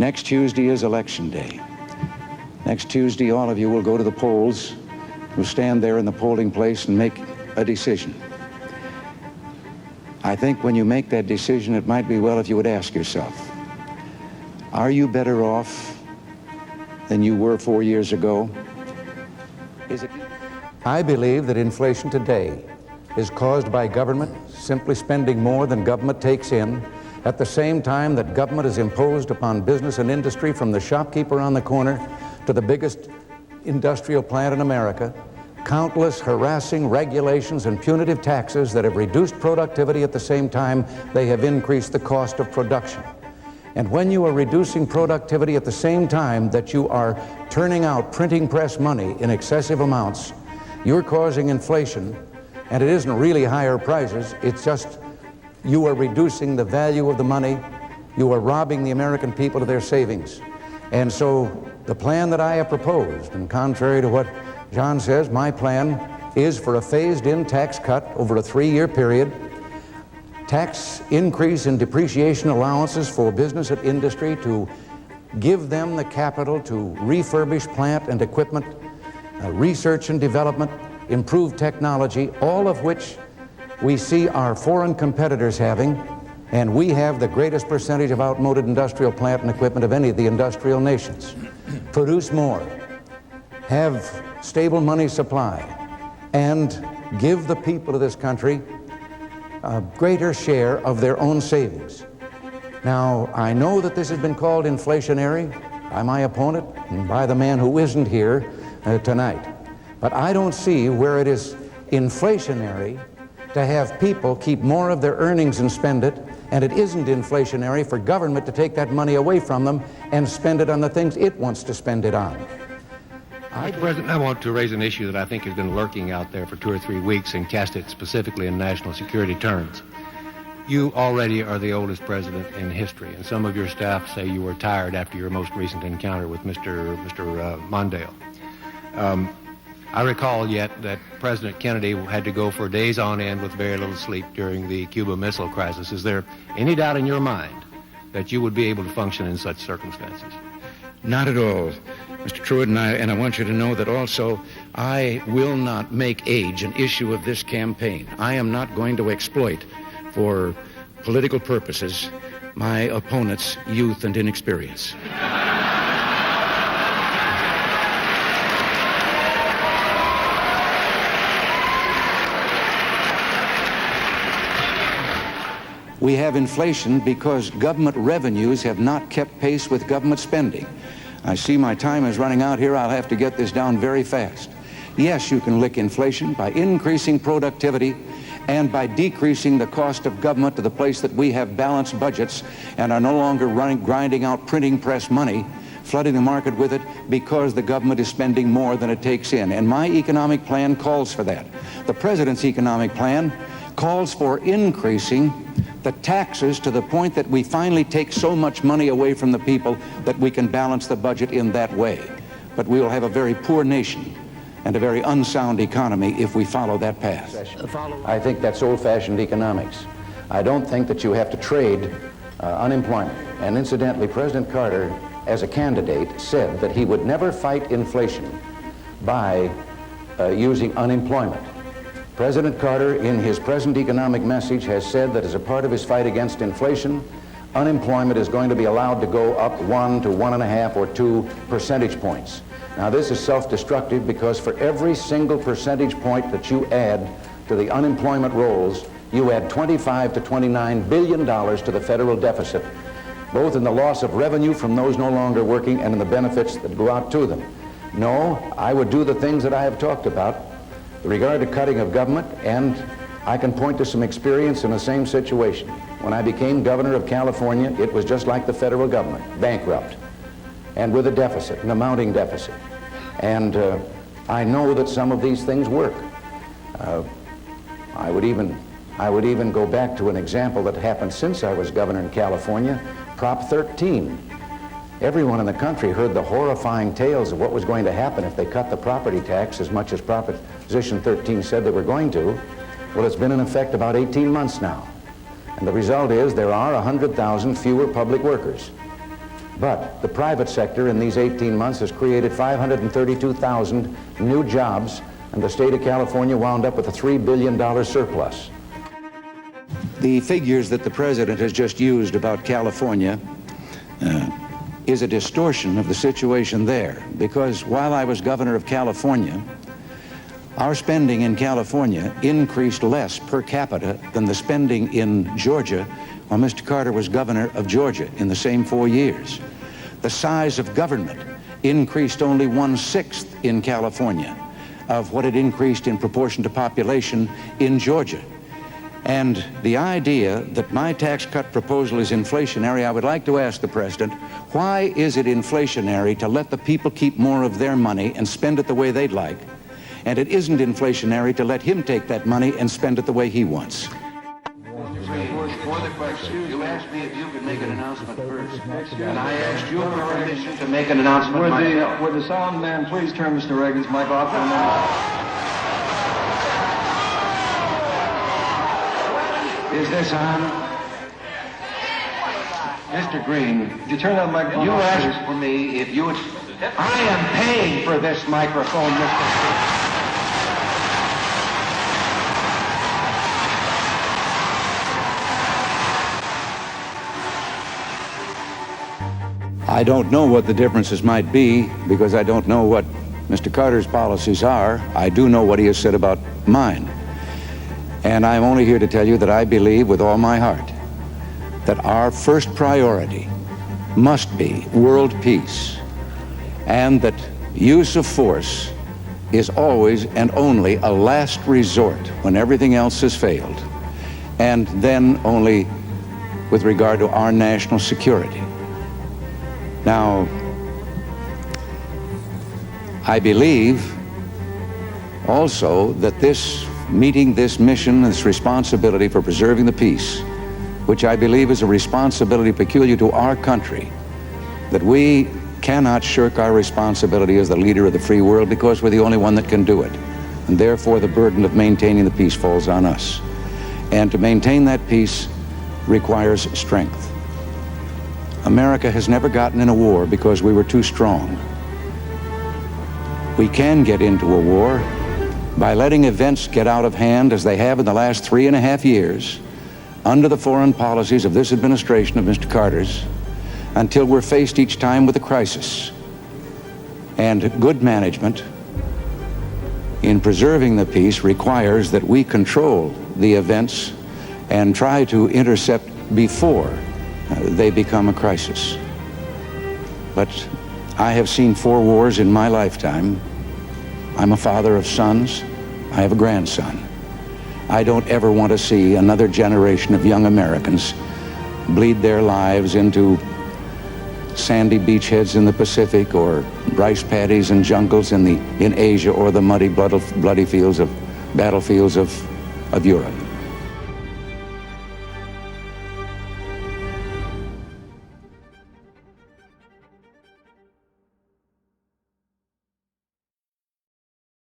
Next Tuesday is Election Day. Next Tuesday, all of you will go to the polls, will stand there in the polling place and make a decision. I think when you make that decision, it might be well if you would ask yourself, are you better off than you were 4 years ago? I believe that inflation today is caused by government simply spending more than government takes in, at the same time that government is imposed upon business and industry, from the shopkeeper on the corner to the biggest industrial plant in America, countless harassing regulations and punitive taxes that have reduced productivity at the same time they have increased the cost of production. And when you are reducing productivity at the same time that you are turning out printing press money in excessive amounts, you're causing inflation, and it isn't really higher prices, it's just you are reducing the value of the money, you are robbing the American people of their savings. And so the plan that I have proposed, and contrary to what John says, my plan is for a phased-in tax cut over a 3-year period, tax increase in depreciation allowances for business and industry to give them the capital to refurbish plant and equipment, research and development, improved technology, all of which we see our foreign competitors having, and we have the greatest percentage of outmoded industrial plant and equipment of any of the industrial nations. Produce more, have stable money supply, and give the people of this country a greater share of their own savings. Now, I know that this has been called inflationary by my opponent and by the man who isn't here tonight, but I don't see where it is inflationary to have people keep more of their earnings and spend it, and it isn't inflationary for government to take that money away from them and spend it on the things it wants to spend it on. Mr. President, I want to raise an issue that I think has been lurking out there for 2 or 3 weeks and cast it specifically in national security terms. You already are the oldest president in history, and some of your staff say you were tired after your most recent encounter with Mr. Mondale. I recall yet that President Kennedy had to go for days on end with very little sleep during the Cuba Missile Crisis. Is there any doubt in your mind that you would be able to function in such circumstances? Not at all, Mr. Truitt, and I want you to know that also I will not make age an issue of this campaign. I am not going to exploit for political purposes my opponent's youth and inexperience. We have inflation because government revenues have not kept pace with government spending. I see my time is running out here. I'll have to get this down very fast. Yes, you can lick inflation by increasing productivity and by decreasing the cost of government to the place that we have balanced budgets and are no longer grinding out printing press money, flooding the market with it because the government is spending more than it takes in. And my economic plan calls for that. The President's economic plan calls for increasing the taxes to the point that we finally take so much money away from the people that we can balance the budget in that way. But we will have a very poor nation and a very unsound economy if we follow that path. I think that's old-fashioned economics. I don't think that you have to trade unemployment. And incidentally, President Carter, as a candidate, said that he would never fight inflation by using unemployment. President Carter, in his present economic message, has said that as a part of his fight against inflation, unemployment is going to be allowed to go up 1 to 1.5 or 2 percentage points. Now, this is self-destructive because for every single percentage point that you add to the unemployment rolls, you add $25 to $29 billion to the federal deficit, both in the loss of revenue from those no longer working and in the benefits that go out to them. No, I would do the things that I have talked about with regard to cutting of government, and I can point to some experience in the same situation. When I became governor of California, it was just like the federal government, bankrupt, and with a deficit, an amounting deficit. And I know that some of these things work. I would even go back to an example that happened since I was governor in California, Prop 13. Everyone in the country heard the horrifying tales of what was going to happen if they cut the property tax as much as Proposition 13 said they were going to. Well, it's been in effect about 18 months now. And the result is there are 100,000 fewer public workers. But the private sector in these 18 months has created 532,000 new jobs, and the state of California wound up with a $3 billion surplus. The figures that the president has just used about California is a distortion of the situation there, because while I was governor of California, our spending in California increased less per capita than the spending in Georgia while Mr. Carter was governor of Georgia in the same 4 years. The size of government increased only 1/6 in California of what it increased in proportion to population in Georgia. And the idea that my tax cut proposal is inflationary, I would like to ask the president, why is it inflationary to let the people keep more of their money and spend it the way they'd like, and it isn't inflationary to let him take that money and spend it the way he wants? For the question, you asked me if you could make an announcement first, and I asked you for permission to make an announcement myself. Would the sound man please turn Mr. Reagan's mic off for a minute? Is this on? Mr. Green, Could you turn that microphone you off, asked for me if you would... I am paying for this microphone, Mr. Green. I don't know what the differences might be because I don't know what Mr. Carter's policies are. I do know what he has said about mine. And I'm only here to tell you that I believe with all my heart that our first priority must be world peace, and that use of force is always and only a last resort when everything else has failed, and then only with regard to our national security. Now, I believe also that meeting this mission, this responsibility for preserving the peace, which I believe is a responsibility peculiar to our country, that we cannot shirk our responsibility as the leader of the free world because we're the only one that can do it. And therefore the burden of maintaining the peace falls on us. And to maintain that peace requires strength. America has never gotten in a war because we were too strong. We can get into a war by letting events get out of hand as they have in the last 3.5 years under the foreign policies of this administration of Mr. Carter's, until we're faced each time with a crisis. And good management in preserving the peace requires that we control the events and try to intercept before they become a crisis. But I have seen 4 wars in my lifetime. I'm a father of sons. I have a grandson. I don't ever want to see another generation of young Americans bleed their lives into sandy beachheads in the Pacific or rice paddies and jungles in Asia or the muddy, bloody battlefields of Europe.